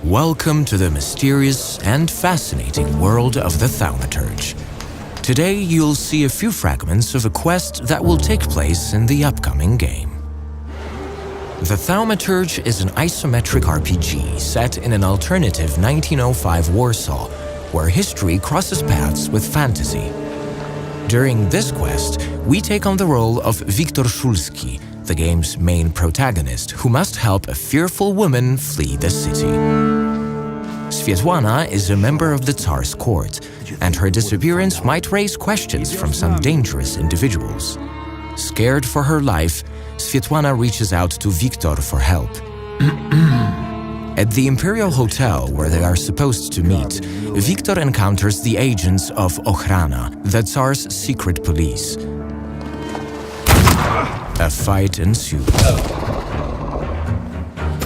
Welcome to the mysterious and fascinating world of the Thaumaturge. Today you'll see a few fragments of a quest that will take place in the upcoming game. The Thaumaturge is an isometric RPG set in an alternative 1905 Warsaw, where history crosses paths with fantasy. During this quest, we take on the role of Wiktor Szulski, the game's main protagonist, who must help a fearful woman flee the city. Svetlana is a member of the Tsar's court, and her disappearance might raise questions from some dangerous individuals. Scared for her life, Svetlana reaches out to Wiktor for help. At the Imperial Hotel where they are supposed to meet, Wiktor encounters the agents of Okhrana, the Tsar's secret police. A fight ensues.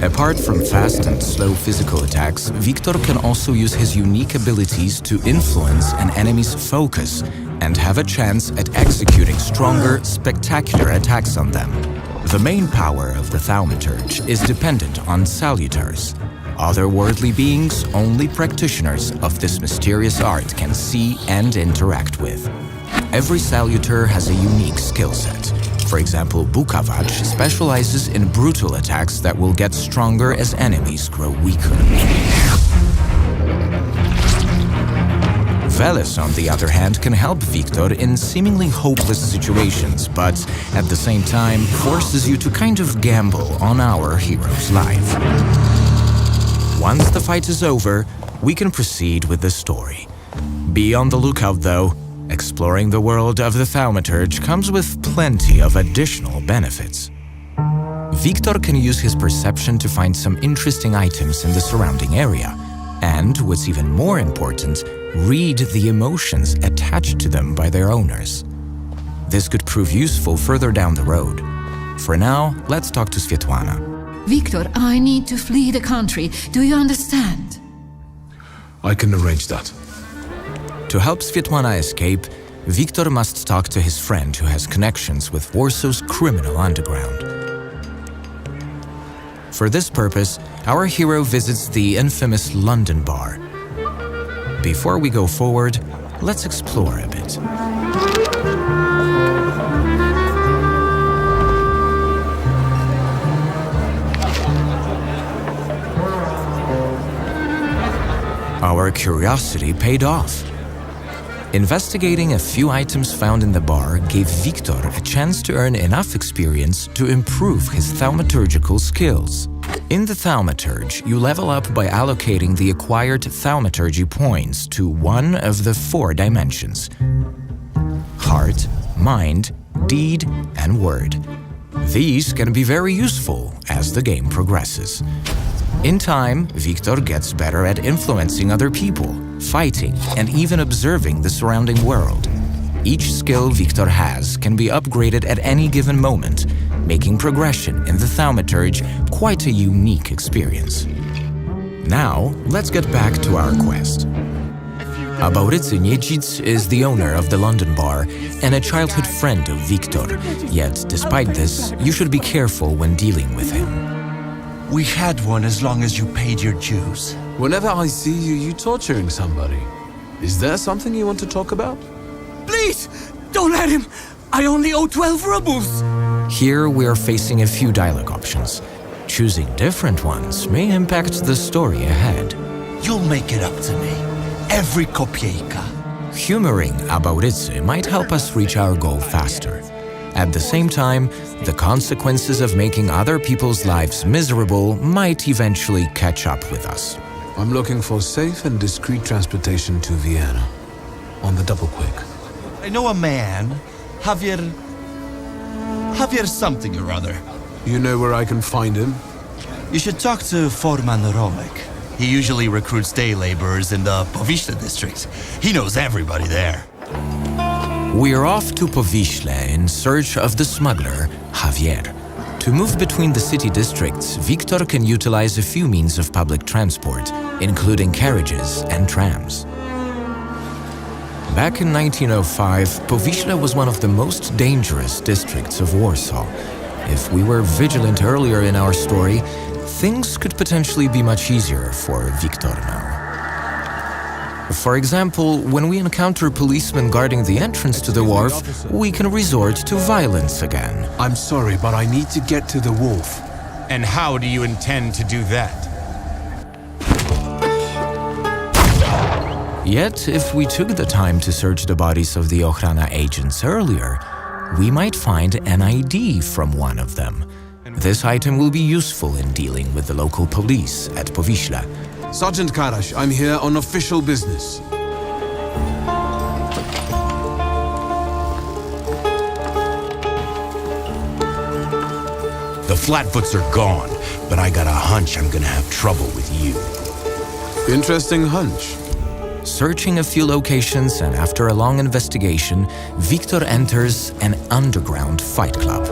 Apart from fast and slow physical attacks, Wiktor can also use his unique abilities to influence an enemy's focus and have a chance at executing stronger, spectacular attacks on them. The main power of the Thaumaturge is dependent on salutors, otherworldly beings only practitioners of this mysterious art can see and interact with. Every salutor has a unique skill set. For example, Bukavach specializes in brutal attacks that will get stronger as enemies grow weaker. Veles, on the other hand, can help Wiktor in seemingly hopeless situations, but at the same time forces you to kind of gamble on our hero's life. Once the fight is over, we can proceed with the story. Be on the lookout, though. Exploring the world of the Thaumaturge comes with plenty of additional benefits. Wiktor can use his perception to find some interesting items in the surrounding area, and, what's even more important, read the emotions attached to them by their owners. This could prove useful further down the road. For now, let's talk to Svetlana. Wiktor, I need to flee the country. Do you understand? I can arrange that. To help Svetlana escape, Wiktor must talk to his friend who has connections with Warsaw's criminal underground. For this purpose, our hero visits the infamous London bar. Before we go forward, let's explore a bit. Our curiosity paid off. Investigating a few items found in the bar gave Wiktor a chance to earn enough experience to improve his thaumaturgical skills. In the Thaumaturge, you level up by allocating the acquired thaumaturgy points to one of the 4 dimensions: heart, mind, deed, and word. These can be very useful as the game progresses. In time, Wiktor gets better at influencing other people, fighting, and even observing the surrounding world. Each skill Wiktor has can be upgraded at any given moment, making progression in the Thaumaturge quite a unique experience. Now, let's get back to our quest. Abaurycy Niecic is the owner of the London bar and a childhood friend of Wiktor, yet despite this, you should be careful when dealing with him. We had one as long as you paid your dues. Whenever I see you, you torturing somebody. Is there something you want to talk about? Please, don't let him! I only owe 12 rubles! Here we are facing a few dialogue options. Choosing different ones may impact the story ahead. You'll make it up to me. Every kopiejka. Humoring Abaurycy might help us reach our goal faster. At the same time, the consequences of making other people's lives miserable might eventually catch up with us. I'm looking for safe and discreet transportation to Vienna. On the double quick. I know a man, Javier something or other. You know where I can find him? You should talk to Foreman Romek. He usually recruits day laborers in the Powiśle district. He knows everybody there. We're off to Powiśle in search of the smuggler, Javier. To move between the city districts, Wiktor can utilize a few means of public transport, including carriages and trams. Back in 1905, Powiśle was one of the most dangerous districts of Warsaw. If we were vigilant earlier in our story, things could potentially be much easier for Wiktor now. For example, when we encounter policemen guarding the entrance to the wharf, we can resort to violence again. I'm sorry, but I need to get to the wharf. And how do you intend to do that? Yet, if we took the time to search the bodies of the Okhrana agents earlier, we might find an ID from one of them. This item will be useful in dealing with the local police at Powiśle. Sergeant Karash, I'm here on official business. The Flatfoots are gone, but I got a hunch I'm gonna have trouble with you. Interesting hunch. Searching a few locations and after a long investigation, Wiktor enters an underground fight club.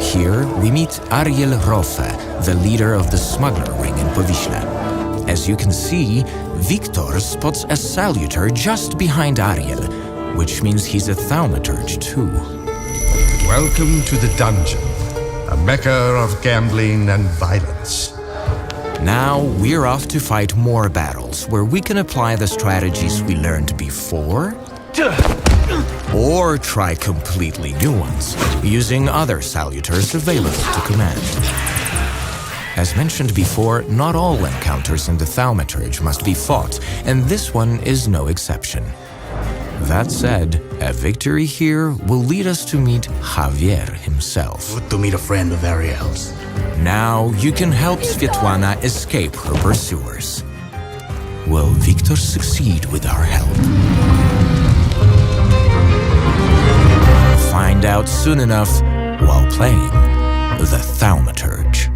Here, we meet Ariel Rofe, the leader of the smuggler ring in Powiśle. As you can see, Wiktor spots a salutor just behind Ariel, which means he's a thaumaturge too. Welcome to the dungeon, a mecca of gambling and violence. Now, we're off to fight more battles where we can apply the strategies we learned before, or try completely new ones, using other salutors available to command. As mentioned before, not all encounters in the Thaumaturge must be fought, and this one is no exception. That said, a victory here will lead us to meet Javier himself. Good to meet a friend of Ariel's. Now you can help Svetlana escape her pursuers. Will Wiktor succeed with our help? Find out soon enough while playing the Thaumaturge.